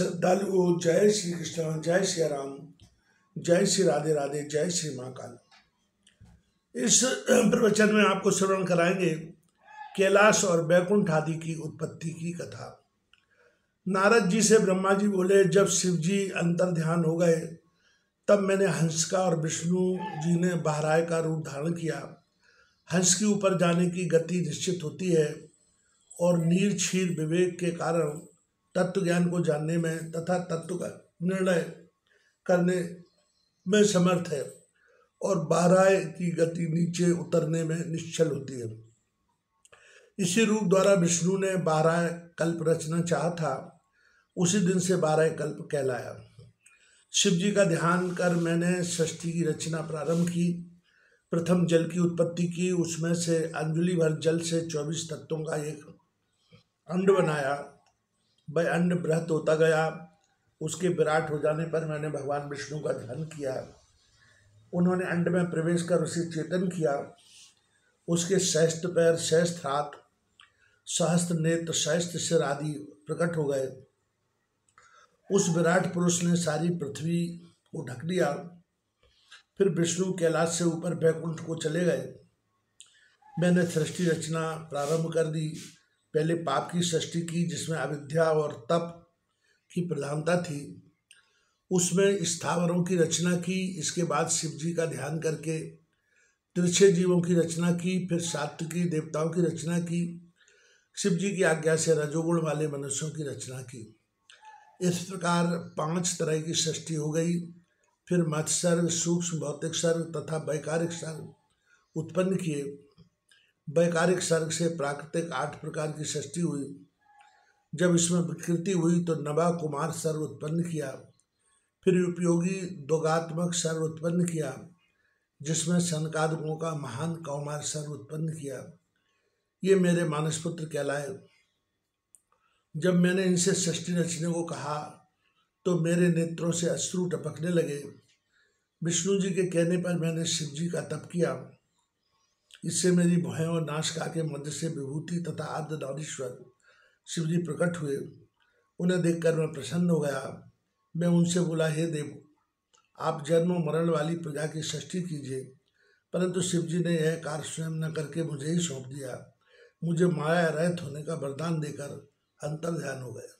श्रद्धालुओं, जय श्री कृष्ण, जय श्री राम, जय श्री राधे राधे, जय श्री महाकाल। इस प्रवचन में आपको श्रवण कराएंगे कैलाश और बैकुंठ आदि की उत्पत्ति की कथा। नारद जी से ब्रह्मा जी बोले, जब शिव जी अंतर ध्यान हो गए तब मैंने हंस का और विष्णु जी ने बहराय का रूप धारण किया। हंस के ऊपर जाने की गति निश्चित होती है और नीर क्षीर विवेक के कारण तत्व ज्ञान को जानने में तथा तत्व का निर्णय करने में समर्थ है, और बहराय की गति नीचे उतरने में निश्चल होती है। इसी रूप द्वारा विष्णु ने बहराय कल्प रचना चाहा था, उसी दिन से बहराय कल्प कहलाया। शिव जी का ध्यान कर मैंने सृष्टि की रचना प्रारंभ की। प्रथम जल की उत्पत्ति की, उसमें से अंजलि भर जल से 24 तत्वों का एक अंड बनाया। वह अंड बृहत होता गया। उसके विराट हो जाने पर मैंने भगवान विष्णु का ध्यान किया। उन्होंने अंड में प्रवेश कर उसे चेतन किया। उसके सहस्त्र पैर, सहस्त्र हाथ, सहस्त्र नेत्र, सहस्त्र सिर आदि प्रकट हो गए। उस विराट पुरुष ने सारी पृथ्वी को ढक लिया। फिर विष्णु कैलाश से ऊपर बैकुंठ को चले गए। मैंने सृष्टि रचना प्रारंभ कर दी। पहले पाप की सृष्टि की, जिसमें अविद्या और तप की प्रधानता थी। उसमें स्थावरों की रचना की। इसके बाद शिव जी का ध्यान करके तिरछे जीवों की रचना की। फिर सात्विकी देवताओं की रचना की। शिव जी की आज्ञा से रजोगुण वाले मनुष्यों की रचना की। इस प्रकार 5 तरह की सृष्टि हो गई। फिर मत्सर्ग, सूक्ष्म भौतिक सर्ग तथा वैकारिक सर्ग उत्पन्न किए। वैकारिक सर्ग से प्राकृतिक 8 प्रकार की सृष्टि हुई। जब इसमें विकृति हुई तो नवा कुमार सर्ग उत्पन्न किया। फिर उपयोगी दोगात्मक सर्ग उत्पन्न किया, जिसमें सनकादिकों का महान कौमार सर्ग उत्पन्न किया। ये मेरे मानसपुत्र कहलाए। जब मैंने इनसे सृष्टि रचने को कहा तो मेरे नेत्रों से अश्रु टपकने लगे। विष्णु जी के कहने पर मैंने शिव जी का तप किया। इससे मेरी भय और नाशिका के मध्य से विभूति तथा आर्द्रनारीश्वर शिव जी प्रकट हुए। उन्हें देखकर मैं प्रसन्न हो गया। मैं उनसे बोला, हे देव, आप जन्म मरण वाली प्रजा की सृष्टि कीजिए। परंतु शिव जी ने यह कार्य स्वयं न करके मुझे ही सौंप दिया। मुझे माया रहित होने का वरदान देकर अंतर ध्यान हो गया।